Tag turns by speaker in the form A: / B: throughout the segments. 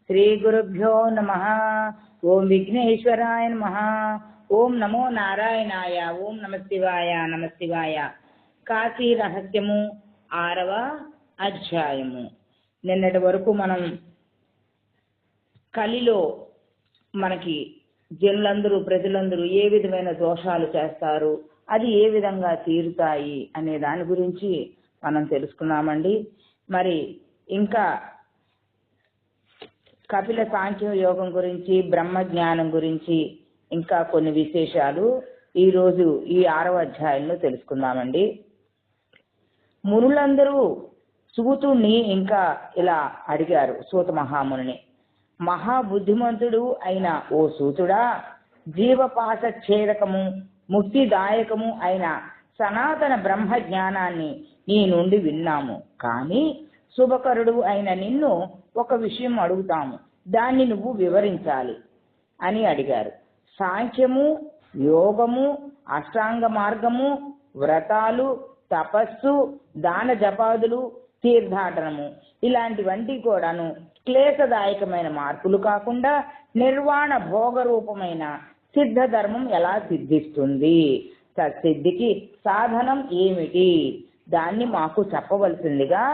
A: శ్రీ గురుభ్యో నమః. ఓం విఘ్నేశ్వరాయ నమః. ఓం నమో నారాయణాయ. ఓం నమశివాయ. నమశివాయ. కాశీ రహస్యము 6వ అధ్యాయము. నిన్నటి వరకు మనం కలిలో మనకి ప్రజలందరూ ఏ విధమైన దోషాలు చేస్తారు, అది ఏ విధంగా తీరుతాయి అనే దాని గురించి మనం తెలుసుకున్నామండి. మరి ఇంకా కపిల సాంఖ్య యోగం గురించి, బ్రహ్మ జ్ఞానం గురించి ఇంకా కొన్ని విశేషాలు ఈరోజు ఈ 6వ అధ్యాయంలో తెలుసుకుందామండి. మునులందరూ సూతుణ్ణి ఇంకా ఇలా అడిగారు. సూత మహాముని, మహాబుద్ధిమంతుడు అయిన ఓ సూతుడా, జీవపాశ ఛేదకము ముక్తిదాయకము అయిన సనాతన బ్రహ్మ జ్ఞానాన్ని నీ నుండి విన్నాము. కానీ శుభకరుడు అయిన నిన్ను ఒక విషయం అడుగుతాము, దాన్ని నువ్వు వివరించాలి అని అడిగారు. సాంఖ్యము, యోగము, అష్టాంగ మార్గము, వ్రతాలు, తపస్సు, దాన జపాదులు, తీర్థాటనము ఇలాంటివంటి కూడాను క్లేశదాయకమైన మార్పులు కాకుండా నిర్వాణ భోగ రూపమైన సిద్ధ ధర్మం ఎలా సిద్ధిస్తుంది? సత్సిద్ధికి సాధనం ఏమిటి? దాన్ని మాకు చెప్పవలసిందిగా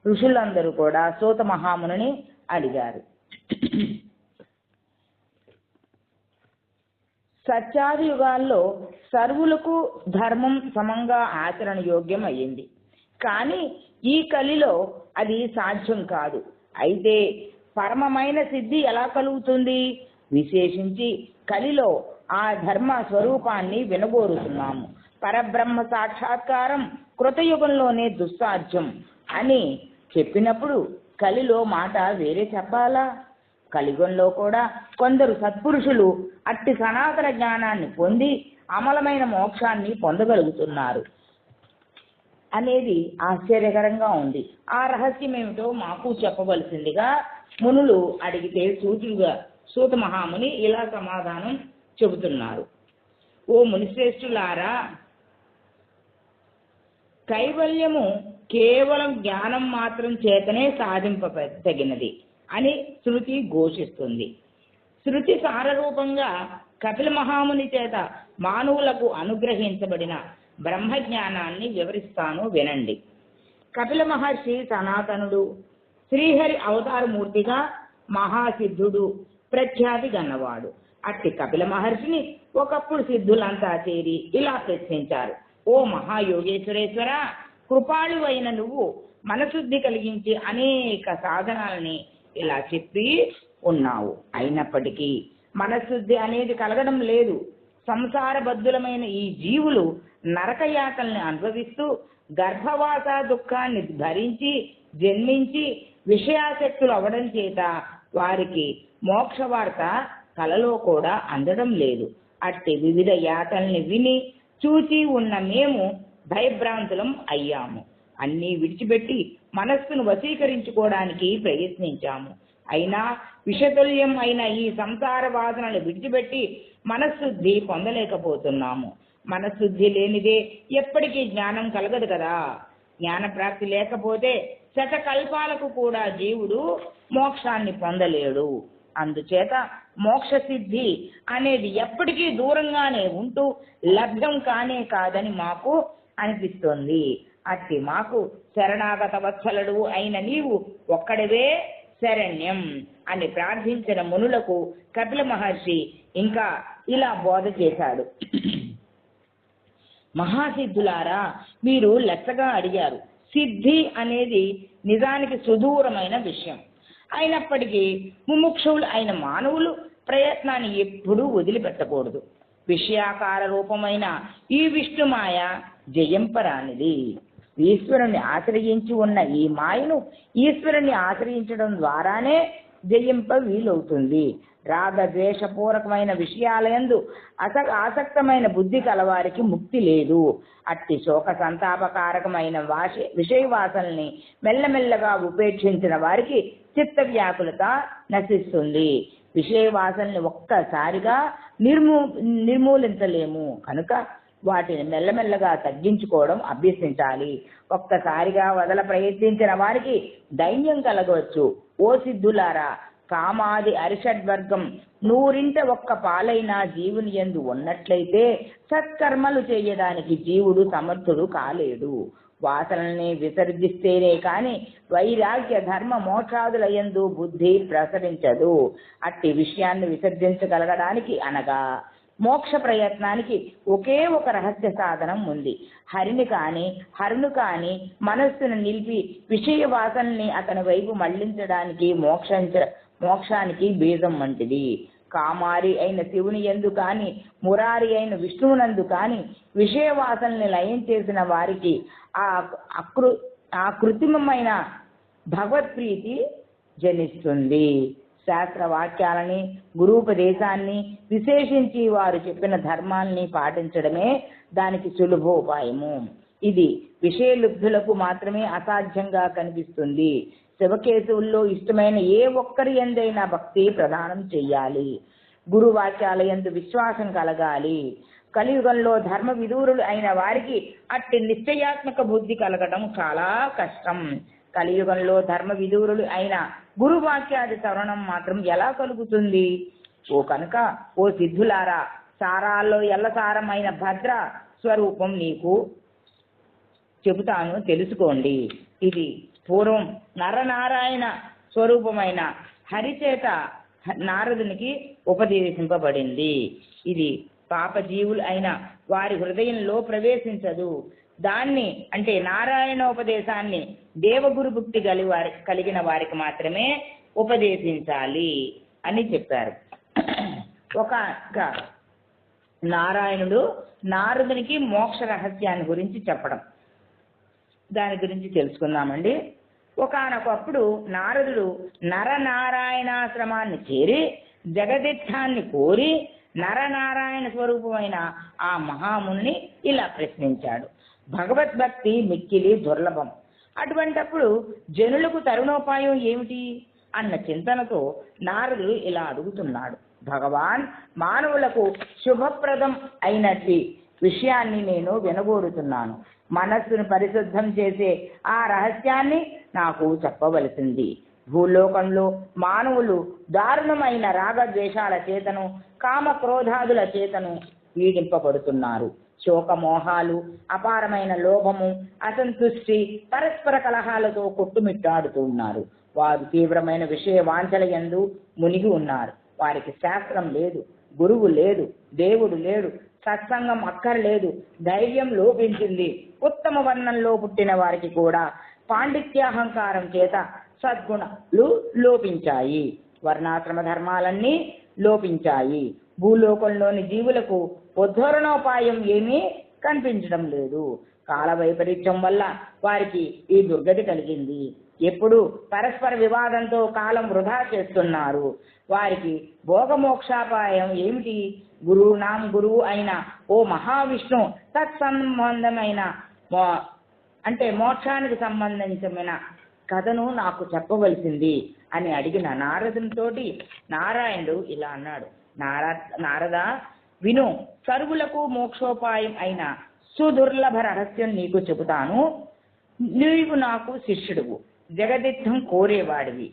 A: ఋషులందరూ కూడా సూత మహాముని అడిగారు. సత్యాది యుగాల్లో సర్వులకు ధర్మం సమంగా ఆచరణ యోగ్యం అయ్యింది. కానీ ఈ కలిలో అది సాధ్యం కాదు. అయితే పరమమైన సిద్ధి ఎలా కలుగుతుంది? విశేషించి కలిలో ఆ ధర్మ స్వరూపాన్ని వినబోరుతున్నాము. పరబ్రహ్మ సాక్షాత్కారం కృతయుగంలోనే దుస్సాధ్యం అని చెప్పినప్పుడు కలిలో మాట వేరే చెప్పాలా? కలియుగంలో కూడా కొందరు సత్పురుషులు అట్టి సనాతన జ్ఞానాన్ని పొంది అమలమైన మోక్షాన్ని పొందగలుగుతున్నారు అనేది ఆశ్చర్యకరంగా ఉంది. ఆ రహస్యం ఏమిటో మాకు చెప్పవలసిందిగా మునులు అడిగితే సూత మహాముని ఇలా సమాధానం చెబుతున్నారు. ఓ మునిశ్రేష్ఠులారా, కైవల్యము కేవలం జ్ఞానం మాత్రం చేతనే సాధింపతగినది అని శృతి ఘోషిస్తుంది. శృతి సారరూపంగా కపిల మహాముని చేత మానవులకు అనుగ్రహించబడిన బ్రహ్మజ్ఞానాన్ని వివరిస్తాను, వినండి. కపిల మహర్షి సనాతనుడు, శ్రీహరి అవతారమూర్తిగా మహాసిద్ధుడు, ప్రఖ్యాతి గన్నవాడు. అట్టి కపిల మహర్షిని ఒకప్పుడు సిద్ధులంతా చేరి ఇలా ప్రశ్నించారు. ఓ మహాయోగేశ్వరేశ్వర, కృపాళు అయిన నువ్వు మనశుద్ధి కలిగించి అనేక సాధనాలని ఇలా చెప్పి ఉన్నావు. అయినప్పటికీ మనశుద్ధి అనేది కలగడం లేదు. సంసారబద్ధులమైన ఈ జీవులు నరకయాతల్ని అనుభవిస్తూ గర్భవాస దుఃఖాన్ని భరించి జన్మించి విషయాసక్తులు అవడం చేత వారికి మోక్షవార్త కలలో కూడా అందడం లేదు. అట్టి వివిధ యాతల్ని విని చూచి ఉన్న మేము భయభ్రాంతులం అయ్యాము. అన్నీ విడిచిపెట్టి మనస్సును వశీకరించుకోవడానికి ప్రయత్నించాము. అయినా విషతుల్యం అయిన ఈ సంసార వాసనలు విడిచిపెట్టి మనశుద్ధి పొందలేకపోతున్నాము. మనశుద్ధి లేనిదే ఎప్పటికీ జ్ఞానం కలగదు కదా. జ్ఞాన ప్రాప్తి లేకపోతే శతకల్పాలకు కూడా జీవుడు మోక్షాన్ని పొందలేడు. అందుచేత మోక్ష సిద్ధి అనేది ఎప్పటికీ దూరంగానే ఉంటూ లభ్యం కానే కాదని మాకు అనిపిస్తోంది. అట్టి మాకు శరణాగత వత్సలుడు అయిన నీవు ఒక్కడివే శరణ్యం అని ప్రార్థించిన మునులకు కపిల మహర్షి ఇంకా ఇలా బోధ చేశాడు. మహాసిద్ధులారా, మీరు లెక్కగా అడిగారు. సిద్ధి అనేది నిజానికి సుదూరమైన విషయం. అయినప్పటికీ ముముక్షువులు అయిన మానవులు ప్రయత్నాన్ని ఎప్పుడూ వదిలిపెట్టకూడదు. విషయాకార రూపమైన ఈ విష్ణుమాయ జయంపరానిది. ఈశ్వరుని ఆశ్రయించి ఉన్న ఈ మాయను ఈశ్వరుని ఆశ్రయించడం ద్వారానే జయింప వీలవుతుంది. రాగద్వేషపూర్వకమైన విషయాలయందు ఆసక్తమైన బుద్ధి కలవారికి ముక్తి లేదు. అట్టి శోక సంతాపకారకమైన విషయవాసనల్ని మెల్లమెల్లగా ఉపేక్షించిన వారికి చిత్త వ్యాకులత నశిస్తుంది. విషయవాసనల్ని ఒక్కసారిగా నిర్మూలించలేము కనుక వాటిని మెల్లమెల్లగా తగ్గించుకోవడం అభ్యసించాలి. ఒక్కసారిగా వదల ప్రయత్నించిన వారికి దైన్యం కలగవచ్చు. ఓ సిద్ధులారా, కామాది అరిషడ్వర్గం 100ంట 1 పాలైన జీవుని యందు ఉన్నట్లయితే సత్కర్మలు చేయడానికి జీవుడు సమర్థుడు కాలేడు. వాసనల్ని విసర్జిస్తేనే కాని వైరాగ్య ధర్మ మోక్షాదుల యందు బుద్ధి ప్రసరించదు. అట్టి విషయాన్ని విసర్జించగలగడానికి అనగా మోక్ష ప్రయత్నానికి ఒకే ఒక రహస్య సాధనం ఉంది. హరిని కాని హరును కాని మనస్సును నిలిపి విషయ వాసనల్ని అతని వైపు మళ్లించడానికి మోక్షానికి బీజం వంటిది. కామారి అయిన శివుని యందు కాని మురారి అయిన విష్ణువునందు కాని విషయ వాసనల్ని లయం చేసిన వారికి ఆ కృత్రిమమైన భగవత్ప్రీతి జనిస్తుంది. శాస్త్ర వాక్యాలని గురూపదేశాన్ని విశేషించి వారు చెప్పిన ధర్మాల్ని పాటించడమే దానికి సులభోపాయము. ఇది విషయలుబ్ధులకు మాత్రమే అసాధ్యంగా కనిపిస్తుంది. శివకేశవుల్లో ఇష్టమైన ఏ ఒక్కరి యందైనా భక్తి ప్రదానం చెయ్యాలి. గురువాక్యాల యందు విశ్వాసం కలగాలి. కలియుగంలో ధర్మ విదూరులు అయిన వారికి అట్టి నిశ్చయాత్మక బుద్ధి కలగడం చాలా కష్టం. కలియుగంలో ధర్మ విదూరులు అయిన గురువాక్యాది శ్రవణం మాత్రం ఎలా కలుగుతుంది? కనుక ఓ సిద్ధులారా, సారాల్లో ఎల్లసారమైన భద్ర స్వరూపం నీకు చెబుతాను, తెలుసుకోండి. ఇది పూర్వం నరనారాయణ స్వరూపమైన హరిచేత నారదునికి ఉపదేశింపబడింది. ఇది పాపజీవులు అయిన వారి హృదయంలో ప్రవేశించదు. దాన్ని అంటే నారాయణోపదేశాన్ని దేవగురు భక్తి కలిగిన వారికి మాత్రమే ఉపదేశించాలి అని చెప్పారు. ఒక నారాయణుడు నారదునికి మోక్ష రహస్యాన్ని గురించి చెప్పడం, దాని గురించి తెలుసుకుందామండి. ఒకానొకప్పుడు నారదుడు నరనారాయణాశ్రమాన్ని చేరి జగదిత్థాన్ని కోరి నరనారాయణ స్వరూపమైన ఆ మహాముని ఇలా ప్రశ్నించాడు. భగవద్భక్తి మిక్కిలి దుర్లభం. అటువంటప్పుడు జనులకు తరుణోపాయం ఏమిటి అన్న చింతనతో నారదుడు ఇలా అడుగుతున్నాడు. భగవాన్, మానవులకు శుభప్రదం అయినట్టి విషయాన్ని నేను వినగోరుతున్నాను. మనస్సును పరిశుద్ధం చేసే ఆ రహస్యాన్ని నాకు చెప్పవలసింది. భూలోకంలో మానవులు దారుణమైన రాగద్వేషాల చేతను కామ క్రోధాదుల చేతను పీడింపబడుతున్నారు. శోకమోహాలు, అపారమైన లోభము, అసంతుష్టి, పరస్పర కలహాలతో కొట్టుమిట్టాడుతూ ఉన్నారు. వారు తీవ్రమైన విషయ వాంఛల యందు మునిగి ఉన్నారు. వారికి శాస్త్రం లేదు, గురువు లేదు, దేవుడు లేడు, సత్సంగం అక్కర్లేదు, ధైర్యం లోపించింది. ఉత్తమ వర్ణంలో పుట్టిన వారికి కూడా పాండిత్యాహంకారం చేత సద్గుణాలు లోపించాయి. వర్ణాశ్రమ ధర్మాలన్నీ లోపించాయి. భూలోకంలోని జీవులకు ఉద్ధరణోపాయం ఏమీ కనిపించడం లేదు. కాల వైపరీత్యం వల్ల వారికి ఈ దుర్గతి కలిగింది. ఎప్పుడు పరస్పర వివాదంతో కాలం వృధా చేస్తున్నారు. వారికి భోగమోక్షాపాయం ఏమిటి? గురువునాం గురువు అయిన ఓ మహావిష్ణు తత్సంబంధమైన అంటే మోక్షానికి సంబంధించిన కథను నాకు చెప్పవలసింది అని అడిగిన నారదునితోటి నారాయణుడు ఇలా అన్నాడు. నారద, విను, సర్వులకు మోక్షోపాయం అయిన సుదుర్లభ రహస్యం నీకు చెబుతాను. నీవు నాకు శిష్యుడువు, జగదిత్తం కోరేవాడివి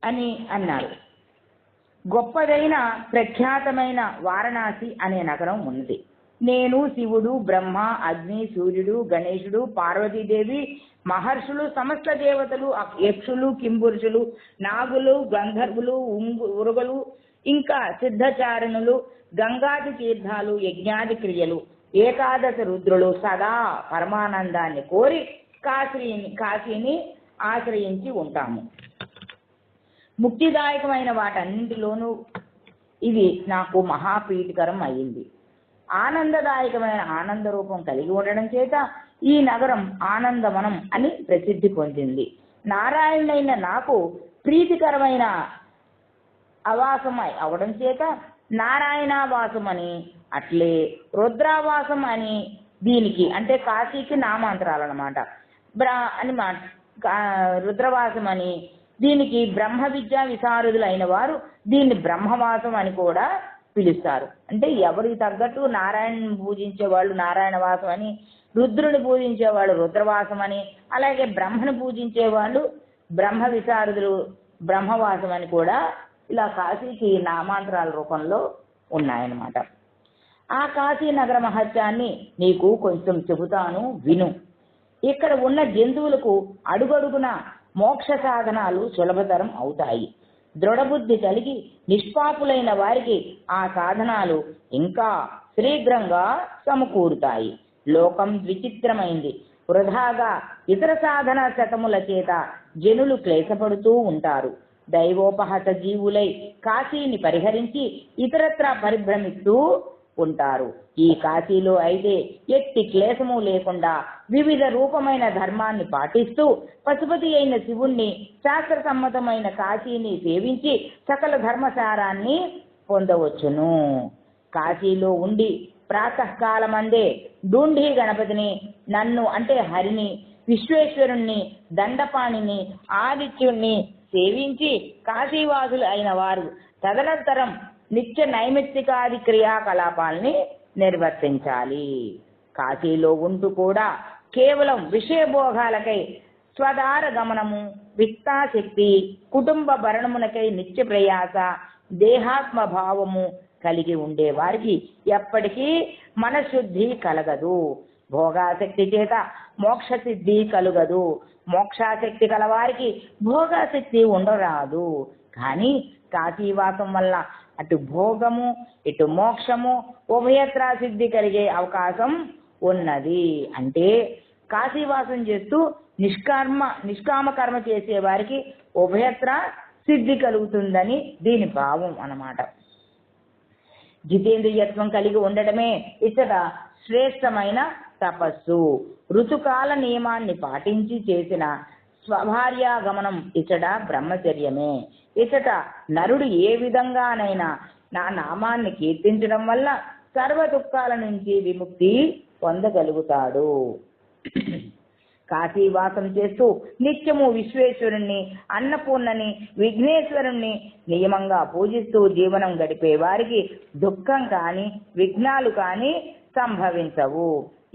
A: అని అన్నారు. గొప్పదైన ప్రఖ్యాతమైన వారణాసి అనే నగరం ఉన్నది. నేను, శివుడు, బ్రహ్మ, అగ్ని, సూర్యుడు, గణేశుడు, పార్వతీదేవి, మహర్షులు, సమస్త దేవతలు, యక్షులు, కింపురుషులు, నాగులు, గంధర్వులు, ఉరుగలు, ఇంకా సిద్ధచారణులు, గంగాది తీర్థాలు, యజ్ఞాది క్రియలు, ఏకాదశ రుద్రులు సదా పరమానందాన్ని కోరి కాశీని ఆశ్రయించి ఉంటాము. ముక్తిదాయకమైన వాటన్నింటిలోనూ ఇది నాకు మహాప్రీతికరం అయింది. ఆనందదాయకమైన ఆనంద రూపం కలిగి ఉండడం చేత ఈ నగరం ఆనందవనం అని ప్రసిద్ధి పొందింది. నారాయణుడైన నాకు ప్రీతికరమైన అవాసమై అవడం చేత నారాయణావాసం అని, అట్లే రుద్రావాసం అని దీనికి అంటే కాశీకి నామాంతరాలన్నమాట. రుద్రవాసం అని దీనికి బ్రహ్మ విద్యా విశారదులైన వారు దీన్ని బ్రహ్మవాసం అని కూడా పిలుస్తారు. అంటే ఎవరికి తగ్గట్టు నారాయణని పూజించే వాళ్ళు నారాయణవాసం అని, రుద్రుని పూజించే వాళ్ళు రుద్రవాసం అని, అలాగే బ్రహ్మను పూజించే వాళ్ళు బ్రహ్మ విశారదులు బ్రహ్మవాసం అని కూడా ఇలా కాశీకి నామాంతరాల రూపంలో ఉన్నాయన్నమాట. ఆ కాశీ నగర మహత్యాన్ని నీకు కొంచెం చెబుతాను, విను. ఇక్కడ ఉన్న జంతువులకు అడుగడుగున మోక్ష సాధనాలు సులభతరం అవుతాయి. దృఢబుద్ధి కలిగి నిష్పాపులైన వారికి ఆ సాధనాలు ఇంకా శీఘ్రంగా సమకూరుతాయి. లోకం విచిత్రమైంది. వృధాగా ఇతర సాధన శతముల చేత జనులు క్లేశపడుతూ ఉంటారు. దైవోపహత జీవులై కాశీని పరిహరించి ఇతరత్రా పరిభ్రమిస్తూ ఉంటారు. ఈ కాశీలో అయితే ఎట్టి క్లేశము లేకుండా వివిధ రూపమైన ధర్మాన్ని పాటిస్తూ పశుపతి అయిన శివుణ్ణి, శాస్త్ర సమ్మతమైన కాశీని సేవించి సకల ధర్మసారాన్ని పొందవచ్చును. కాశీలో ఉండి ప్రాతకాలమందే డుండి గణపతిని, నన్ను అంటే హరిని, విశ్వేశ్వరుణ్ణి, దండపాణిని, ఆదిత్యుణ్ణి సేవించి కాశీవాసులు అయిన వారు తదనంతరం నిత్య నైమిత్తికాది క్రియాకలాపాలని నిర్వర్తించాలి. కాశీలో ఉంటూ కూడా కేవలం విషయభోగాలకై స్వదార గమనము, విత్తాశక్తి, కుటుంబ భరణమునకై నిత్య ప్రయాస, దేహాత్మ భావము కలిగి ఉండే వారికి ఎప్పటికీ మనశుద్ధి కలగదు. భోగాసక్తి చేత మోక్షసిద్ధి కలుగదు. మోక్షాసక్తి కలవారికి భోగాసక్తి ఉండరాదు. కానీ కాశీవాసం వల్ల అటు భోగము ఇటు మోక్షము ఉభయత్రా సిద్ధి కలిగే అవకాశం ఉన్నది. అంటే కాశీవాసం చేస్తూ నిష్కామ కర్మ చేసే వారికి ఉభయత్ర సిద్ధి కలుగుతుందని దీని భావం అన్నమాట. జితేంద్రియత్వం కలిగి ఉండటమే ఇచ్చట శ్రేష్టమైన తపస్సు. ఋతుకాల నియమాన్ని పాటించి చేసిన స్వభార్యాగమనం ఇచ్చట బ్రహ్మచర్యమే. ఇచ్చట నరుడు ఏ విధంగానైనా నా నామాన్ని కీర్తించడం వల్ల సర్వ దుఃఖాల నుంచి విముక్తి పొందగలుగుతాడు. కాశీవాసం చేస్తూ నిత్యము విశ్వేశ్వరుణ్ణి, అన్నపూర్ణని, విఘ్నేశ్వరుణ్ణి నియమంగా పూజిస్తూ జీవనం గడిపే వారికి దుఃఖం కాని విఘ్నాలు కాని సంభవించవు.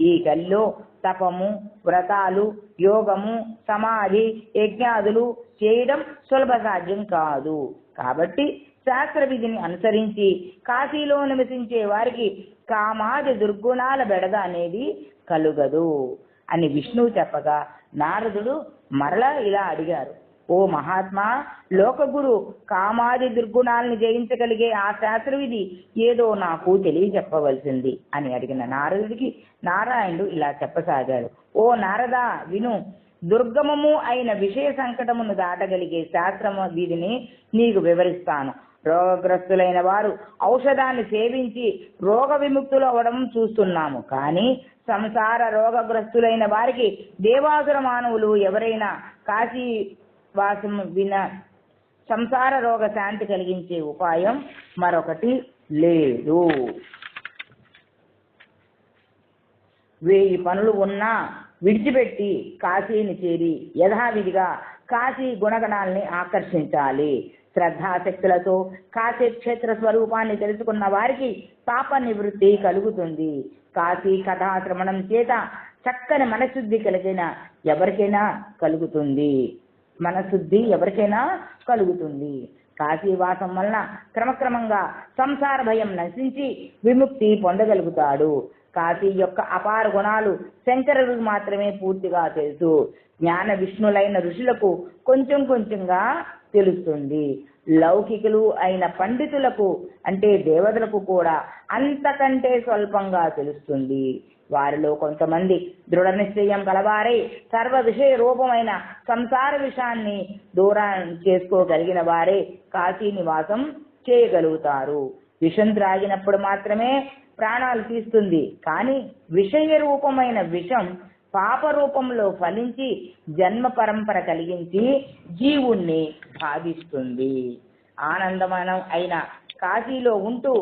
A: ఈ గల్లో తపము, వ్రతాలు, యోగము, సమాధి, యజ్ఞాదులు చేయడం సులభ సాధ్యం కాదు. కాబట్టి శాస్త్ర విధిని అనుసరించి కాశీలో నివసించే వారికి కామాది దుర్గుణాల బెడద అనేది కలుగదు అని విష్ణువు చెప్పగా నారదుడు మరలా ఇలా అడిగారు, ఓ మహాత్మా, లోకగురు కామాది దుర్గుణాలను జయించగలిగే ఆ శాస్త్రవిధి ఏదో నాకు తెలియజెప్పవలసింది అని అడిగిన నారదుడికి నారాయణుడు ఇలా చెప్పసాగాడు, ఓ నారదా విను. దుర్గమము అయిన విషయ సంకటమును దాటగలిగే శాస్త్రము విధిని నీకు వివరిస్తాను. రోగగ్రస్తులైన వారు ఔషధాన్ని సేవించి రోగ విముక్తులు అవ్వడం చూస్తున్నాము. కానీ సంసార రోగగ్రస్తులైన వారికి దేవాసుర మానవులు ఎవరైనా కాశీ వాసం విన సంసార రోగ శాంతి కలిగించే ఉపాయం మరొకటి లేదు. 1000 పనులు ఉన్నా విడిచిపెట్టి కాశీని చేరి యథావిధిగా కాశీ గుణగణాల్ని ఆకర్షించాలి. శ్రద్ధాశక్తులతో కాశీ క్షేత్ర స్వరూపాన్ని తెలుసుకున్న వారికి పాప నివృత్తి కలుగుతుంది. కాశీ కథాశ్రవణం చేత చక్కని మనశుద్ధి కలిగిన ఎవరికైనా కలుగుతుంది. మనశుద్ధి ఎవరికైనా కలుగుతుంది. కాశీవాసం వలన క్రమక్రమంగా సంసార భయం నశించి విముక్తి పొందగలుగుతాడు. కాశీ యొక్క అపార గుణాలు శంకరులకు మాత్రమే పూర్తిగా తెలుసు. జ్ఞాన విష్ణులైన ఋషులకు కొంచెం కొంచెంగా తెలుస్తుంది. లౌకికులు అయిన పండితులకు అంటే దేవతలకు కూడా అంతకంటే స్వల్పంగా తెలుస్తుంది. వారిలో కొంతమంది దృఢ నిశ్చయం గలవారై సర్వ విషయ రూపమైన సంసార విషయాన్ని దూరం చేసుకోగలిగిన వారే కాశీ నివాసం చేయగలుగుతారు. విషం త్రాగినప్పుడు మాత్రమే ప్రాణాలు తీస్తుంది. కానీ విషయ రూపమైన విషం పాప రూపంలో ఫలించి జన్మ పరంపర కలిగించి జీవుణ్ణి బాధిస్తుంది. ఆనందమైన అయిన కాశీలో ఉంటూ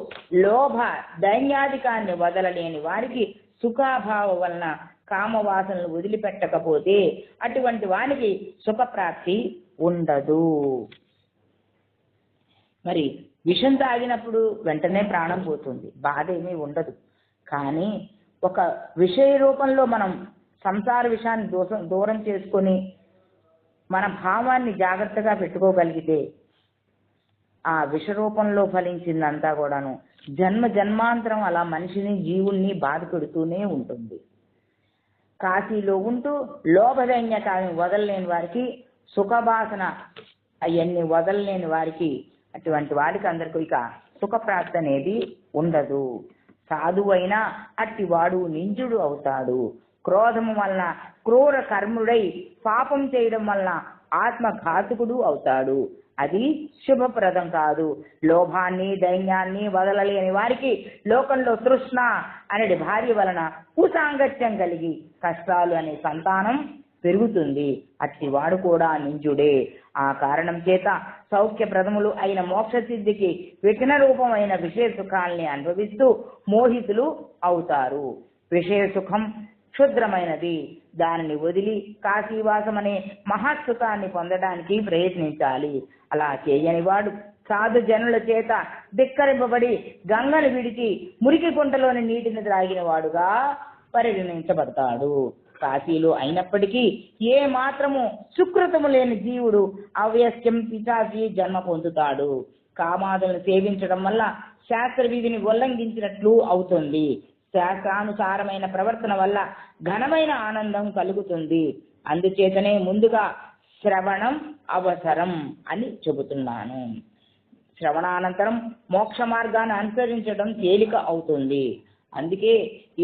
A: లోభ దైన్యాధికాన్ని వదలలేని వారికి సుఖాభావ వలన కామవాసనలు వదిలిపెట్టకపోతే అటువంటి వానికి సుఖప్రాప్తి ఉండదు. మరి విషం తాగినప్పుడు వెంటనే ప్రాణం పోతుంది, బాధ ఏమీ ఉండదు. కానీ ఒక విషయ రూపంలో మనం సంసార విషయాన్ని దూరం చేసుకొని మన భావాన్ని జాగ్రత్తగా పెట్టుకోగలిగితే ఆ విషరూపంలో ఫలించిందంతా కూడాను జన్మ జన్మాంతరం అలా మనిషిని జీవుల్ని బాధ పెడుతూనే ఉంటుంది. కాశీలో ఉంటూ లోభదైన్యతని వదలలేని వారికి, సుఖవాసన అవన్నీ వదలలేని వారికి, అటువంటి వారికి అందరికీ ఇక సుఖప్రాప్తి అనేది ఉండదు. సాధువైనా అట్టివాడు నింజుడు అవుతాడు. క్రోధము వలన క్రూర కర్ముడై పాపం చేయడం వలన ఆత్మఘాతుకుడు అవుతాడు. అది శుభప్రదం కాదు. లోభాన్ని దైన్యాన్ని వదలలేని వారికి లోకంలో తృష్ణ అనేది భార్య వలన కుసాంగత్యం కలిగి కష్టాలు అనే సంతానం పెరుగుతుంది. అట్టివాడు కూడా నింజుడే. ఆ కారణం చేత సౌఖ్యప్రదములు అయిన మోక్ష సిద్ధికి విఘ్న రూపమైన విషయ సుఖాల్ని అనుభవిస్తూ మోహితులు అవుతారు. విషయ సుఖం క్షుద్రమైనది. దానిని వదిలి కాశీవాసం అనే మహాసుఖాన్ని పొందడానికి ప్రయత్నించాలి. అలా చేయని వాడు సాధు జనుల చేత ధిక్కరింపబడి గంగను విడిచి మురికి కుంటలోని నీటిని త్రాగిన వాడుగా పరిగణించబడతాడు. కాశీలో అయినప్పటికీ ఏ మాత్రము సుకృతము లేని జీవుడు అవ్యస్యం పిశాచి జన్మ పొందుతాడు. కామాదులను సేవించడం వల్ల శాస్త్ర విధిని ఉల్లంఘించినట్లు అవుతుంది. శాస్త్రానుసారమైన ప్రవర్తన వల్ల ఘనమైన ఆనందం కలుగుతుంది. అందుచేతనే ముందుగా శ్రవణం అవసరం అని చెబుతున్నాను. శ్రవణానంతరం మోక్ష మార్గాన్ని అనుసరించడం తేలిక అవుతుంది. అందుకే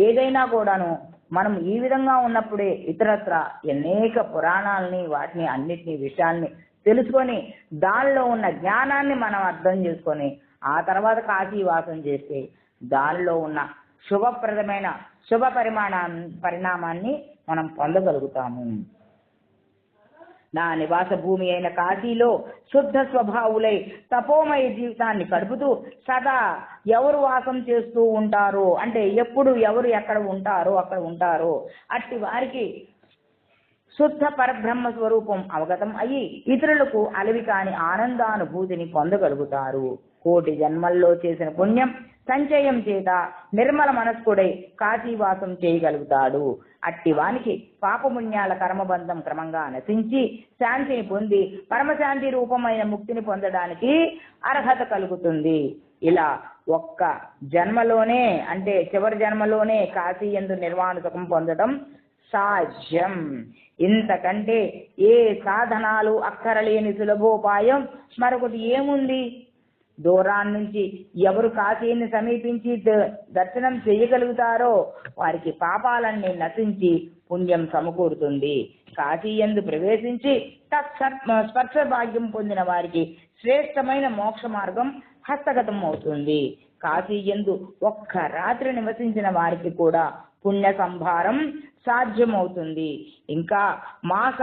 A: ఏదైనా కూడాను మనం ఈ విధంగా ఉన్నప్పుడే ఇతరత్ర అనేక పురాణాలని వాటిని అన్నిటినీ విషయాల్ని తెలుసుకొని దానిలో ఉన్న జ్ఞానాన్ని మనం అర్థం చేసుకొని ఆ తర్వాత కాశీవాసం చేస్తే దానిలో ఉన్న శుభప్రదమైన శుభ పరిణామాన్ని మనం పొందగలుగుతాము. నా నివాస భూమి అయిన కాశీలో శుద్ధ స్వభావులై తపోమయ జీవితాన్ని గడుపుతూ సదా ఎవరు వాసం చేస్తూ ఉంటారో, అంటే ఎప్పుడు ఎవరు ఎక్కడ ఉంటారో అక్కడ ఉంటారో అట్టి వారికి శుద్ధ పరబ్రహ్మ స్వరూపం అవగతం అయ్యి ఇతరులకు అలవి కాని ఆనందానుభూతిని పొందగలుగుతారు. కోటి జన్మల్లో చేసిన పుణ్యం సంచయం చేత నిర్మల మనస్కుడై కాశీవాసం చేయగలుగుతాడు. అట్టి వానికి పాపపుణ్యాల కర్మబంధం క్రమంగా నశించి శాంతిని పొంది పరమశాంతి రూపమైన ముక్తిని పొందడానికి అర్హత కలుగుతుంది. ఇలా ఒక్క జన్మలోనే, అంటే చివరి జన్మలోనే కాశీ యందు నిర్వాణ సుఖం పొందడం సాధ్యం. ఇంతకంటే ఏ సాధనాలు అక్కరలేని సులభోపాయం మరొకటి ఏముంది? దూరాన్ని నుంచి ఎవరు కాశీని సమీపించి దర్శనం చేయగలుగుతారో వారికి పాపాలన్నీ నశించి పుణ్యం సమకూరుతుంది. కాశీ యందు ప్రవేశించి స్పర్శ భాగ్యం పొందిన వారికి శ్రేష్టమైన మోక్ష మార్గం హస్తగతం అవుతుంది. కాశీ యందు ఒక్క రాత్రి నివసించిన వారికి కూడా పుణ్య సంభారం సాధ్యమవుతుంది. ఇంకా మాస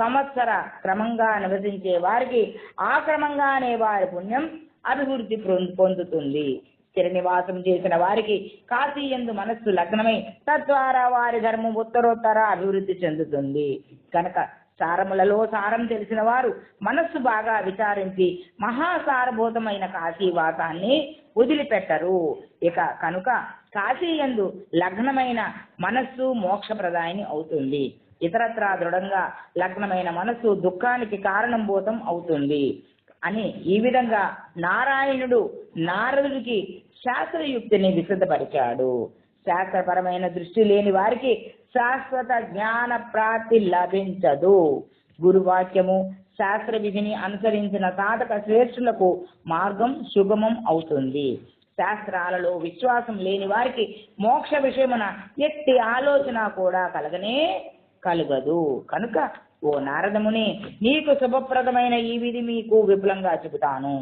A: సంవత్సర క్రమంగా నివసించే వారికి ఆ క్రమంగానే వారి పుణ్యం అభివృద్ధి పొందుతుంది. స్థిర నివాసం చేసిన వారికి కాశీ యందు మనస్సు లగ్నమై తద్వారా వారి ధర్మం ఉత్తరోత్తర అభివృద్ధి చెందుతుంది. కనుక సారములలో సారం తెలిసిన వారు మనస్సు బాగా విచారించి మహాసారభూతమైన కాశీవాసాన్ని వదిలిపెట్టరు. ఇక కనుక కాశీ యందు లగ్నమైన మనస్సు మోక్షప్రదాయిని అవుతుంది. ఇతరత్రా దృఢంగా లగ్నమైన మనస్సు దుఃఖానికి కారణభూతం అవుతుంది అని ఈ విధంగా నారాయణుడు నారదుడికి శాస్త్రయుక్తిని విశదపరిచాడు. శాస్త్రపరమైన దృష్టి లేని వారికి శాశ్వత జ్ఞాన ప్రాప్తి లభించదు. గురువాక్యము శాస్త్ర విధిని అనుసరించిన సాధక శ్రేష్ఠులకు మార్గం సుగమం అవుతుంది. శాస్త్రాలలో విశ్వాసం లేని వారికి మోక్ష విషయమున ఎట్టి ఆలోచన కూడా కలగదు. కనుక ఓ నారదముని, నీకు శుభప్రదమైన ఈ విధి మీకు విపులంగా చెప్పాను.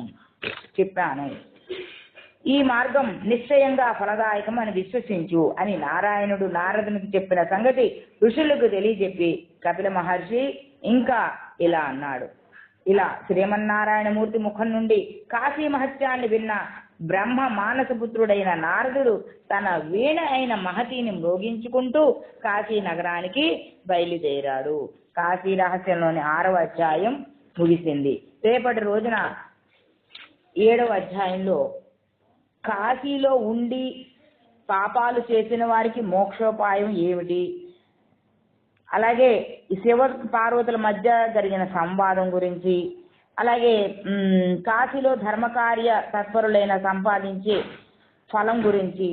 A: ఈ మార్గం నిశ్చయంగా ఫలదాయకం అని విశ్వసించు అని నారాయణుడు నారదునికి చెప్పిన సంగతి ఋషులకు తెలియజెప్పి కపిల మహర్షి ఇంకా ఇలా అన్నాడు. ఇలా శ్రీమన్నారాయణమూర్తి ముఖం నుండి కాశీ మహత్యాన్ని విన్న బ్రహ్మ మానసపుత్రుడైన నారదుడు తన వీణ అయిన మహతిని మ్రోగించుకుంటూ కాశీ నగరానికి బయలుదేరాడు. కాశీ రహస్యంలోని 6వ అధ్యాయం ముగిసింది. రేపటి రోజున 7వ అధ్యాయంలో కాశీలో ఉండి పాపాలు చేసిన వారికి మోక్షోపాయం ఏమిటి అలాగే ఈ శివ పార్వతుల మధ్య జరిగిన సంవాదం గురించి, అలాగే కాశీలో ధర్మకార్య తత్పరులైన సంపాదించే ఫలం గురించి,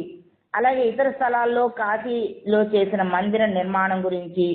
A: అలాగే ఇతర స్థలాల్లో కాశీలో చేసిన మందిర నిర్మాణం గురించి,